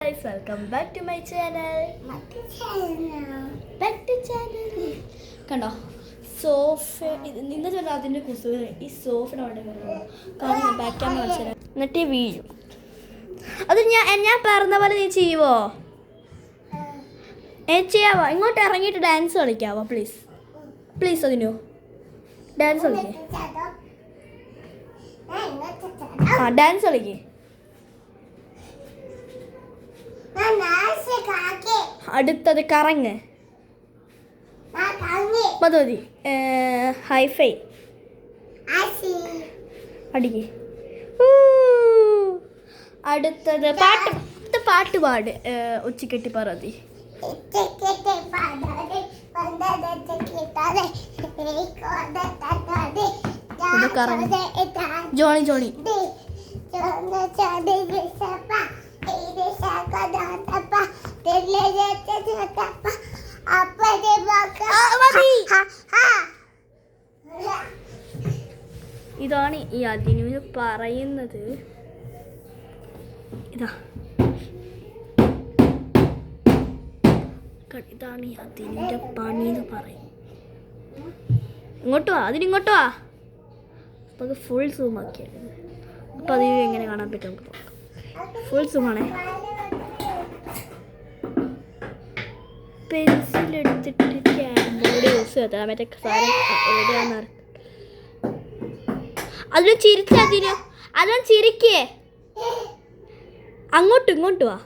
Guys, welcome back to my channel. കണ്ടോ sofa ഇന്ന് ചെന്നാൽ അതിൻ്റെ കുസുക ഈ സോഫിന് അവിടെ കാരണം ബാക്ക് ക്യാമറ വെച്ചാൽ എന്നിട്ട് വീഴും. അത് ഞാൻ പറഞ്ഞ പോലെ നീ ചെയ്യുവോ? ചെയ്യാവോ? ഇങ്ങോട്ട് ഇറങ്ങിയിട്ട് ഡാൻസ് കളിക്കാവോ? പ്ലീസ് അതിനു ഡാൻസ് കളിക്കേ. ഡാൻസ് കളിക്കേ. അടുത്തത് കറങ്ങ്. മതി ഹൈഫൈ അടിക്ക്. അടുത്തത് പാട്ട് പാട് ഉച്ചക്കെട്ടി പറതി. ജോണി ജോണി ഇതാണ് ഈ അതിന് പറയുന്നത്. ഇതാണ് ഈ അതിൻ്റെ പണി എന്ന് പറയും. ഇങ്ങോട്ട് വാ, അതിനിങ്ങോട്ട് വാ. അപ്പം അത് ഫുൾ സൂം ആക്കിയത്. അപ്പം അതിന് എങ്ങനെ കാണാൻ പറ്റും നമുക്ക് നോക്കാം. ഫുൾ സൂമാണേ. പെൻസിൽ എടുത്തിട്ട് ക്യാമറ യൂസ് ചെയ്താൽ മറ്റേ സാധനം എവിടെയാണെന്ന് അറിയാം. അതിന് അതിനും ചിരിക്കേ. ഇങ്ങോട്ട് വാ.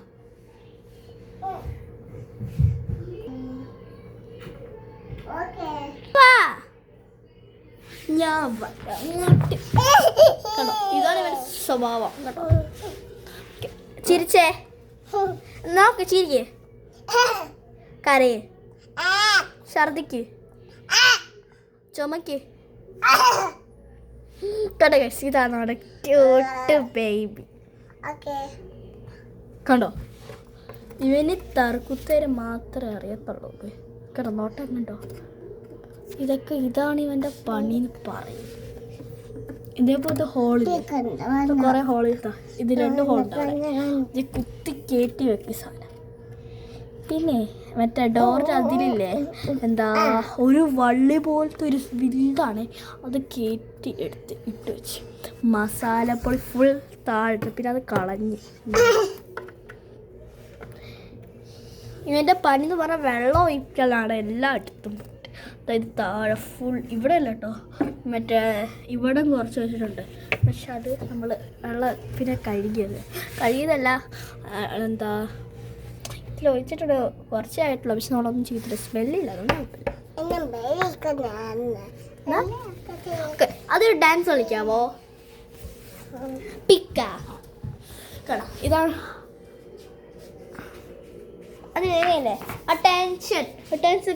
ഞാൻ അങ്ങോട്ട് ഇതാണ് ഇവരുടെ സ്വഭാവം കേട്ടോ. ചിരിച്ചേ നോക്ക്, ചിരിക്കേ, കരയേ, ഛർദിക്ക്, ചുമക്ക്. കേട്ടോ ഇതാണ് നമ്മുടെ ക്യൂട്ട് ബേബി. കണ്ടോ ഇവന് തർക്കുത്തേര് മാത്രമേ അറിയത്തുള്ളൂ. കേട്ടോ നോട്ടം കണ്ടോ. ഇതാണ് ഇവൻ്റെ പണി എന്ന് പറയും. ഇതേപോലത്തെ ഹോളിൽ കുറെ ഹോളിൽ ഇത് 2 ഹോളുണ്ടാവും. ഇത് കുത്തി കയറ്റി വെക്കും സാധനം. പിന്നെ മറ്റേ ഡോറിൻ്റെ അതിലില്ലേ ഒരു വള്ളി പോലത്തെ ഒരു വില്ലാണ്. അത് കയറ്റി എടുത്ത് ഇട്ട് വെച്ച് മസാലപ്പൊടി ഫുൾ താഴ്ത്ത് പിന്നെ അത് കളഞ്ഞ്. ഇവൻ്റെ പണി എന്ന് പറഞ്ഞാൽ വെള്ളം ഒഴിക്കലാണ് എല്ലായിടത്തും. അതായത് താഴെ ഫുൾ ഇവിടെ അല്ല കേട്ടോ, മറ്റേ ഇവിടെ കുറച്ച് വെച്ചിട്ടുണ്ട്. പക്ഷെ അത് നമ്മൾ വെള്ളം പിന്നെ കഴുകിയതല്ല ഇതിൽ ഒഴിച്ചിട്ടുണ്ട്. കുറച്ചേ ആയിട്ടുള്ളൂ. പക്ഷെ നമ്മളൊന്നും ചെയ്തില്ല, സ്മെല്ലില്ല. അതുകൊണ്ട് അതൊരു ഡാൻസ് കളിക്കാമോ? പിക്കാ കേട്ടോ. ഇതാണ് അത് എങ്ങനെയല്ലേ അറ്റൻഷൻ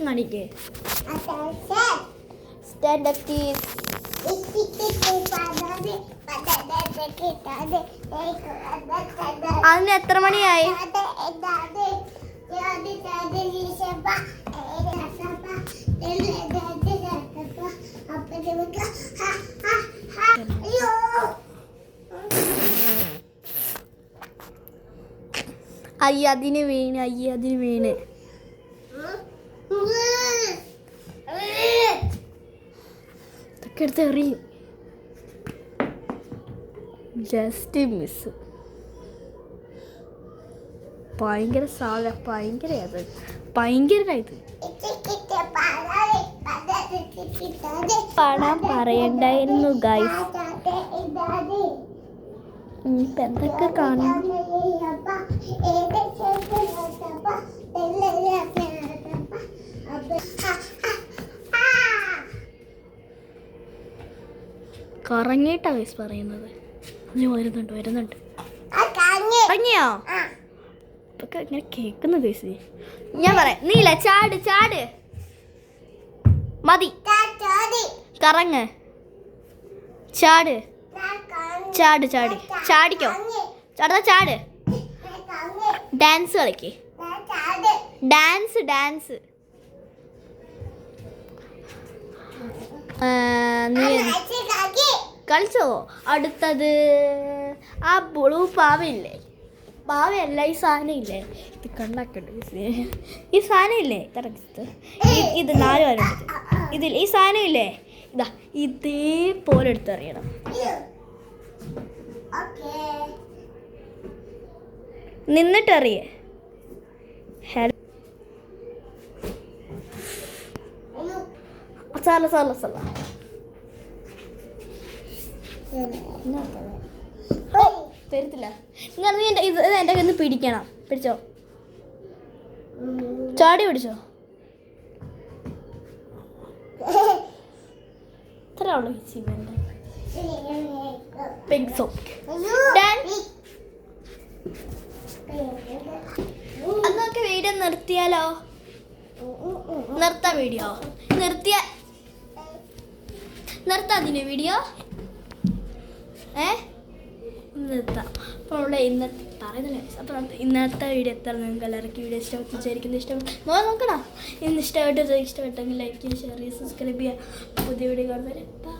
കാണിക്കേ. Stand up please. അതിന് എത്ര മണിയായി? അതിന് വീണ് ഇതൊക്കെ എടുത്ത് എറിയും. Just miss. ഭയങ്കര ഭയങ്കരമായത് പണം പറയണ്ടായിരുന്നു ഗൈസ്. ഇനിയിപ്പോൾ എന്തൊക്കെ കാണും. കറങ്ങിയിട്ടാ ഗൈസ് പറയുന്നത്. വരുന്നുണ്ട് ഇറങ്ങിയോ? ഇതൊക്കെ ഇങ്ങനെ കേൾക്കുന്നു ഗൈസ്. ഞാൻ പറയാം, നീല ചാട് മതി. കറങ്ങ്, ചാടിക്കോ. ചാട്. ഡാൻസ് കളിക്കേ. ഡാൻസ് നീ കളിച്ചോ? അടുത്തത് ആ ബ്ലൂ പാവില്ലേ, ഭാവയല്ല, ഈ സാധനം ഇല്ലേ, ഇത് കണ്ണാക്കണ്ട്. ഈ സാധനം ഇല്ലേ, ഇത് 4 വരണ്ട്. ഇതിൽ ഈ സാധനം ഇല്ലേ, ഇതാ ഇതേപോലെ എടുത്തെറിയണം. നിന്നിട്ടെറിയേ. സല തരത്തില്ല. നിങ്ങൾ നീ ഇത് എൻ്റെ കയ്യിൽ നിന്ന് പിടിക്കണം. പിടിച്ചോ, ചാടി പിടിച്ചോ. ഇത്ര ഉള്ളു ജീവൻ്റെ പിഗ്സോ. അതൊക്കെ വീഡിയോ നിർത്തിയാലോ? നിർത്താം വീഡിയോ. നിർത്താതിന് വീഡിയോ നിർത്താം. അപ്പോൾ ഉള്ള ഇന്നത്തെ പറയുന്നില്ല. അപ്പോൾ ഇന്നത്തെ വീഡിയോ എത്ര നിങ്ങൾക്ക് എല്ലാവർക്കും വീഡിയോ ഇഷ്ടപ്പെട്ട് വിചാരിക്കുന്നത്. ഇഷ്ടപ്പെട്ടു നോക്കണം. ഇന്ന് ഇഷ്ടപ്പെട്ടെങ്കിൽ ലൈക്ക് ചെയ്യുക, ഷെയർ ചെയ്യുക, സബ്സ്ക്രൈബ് ചെയ്യുക. പുതിയ വീഡിയോ കാണുന്നവരെ ബൈ.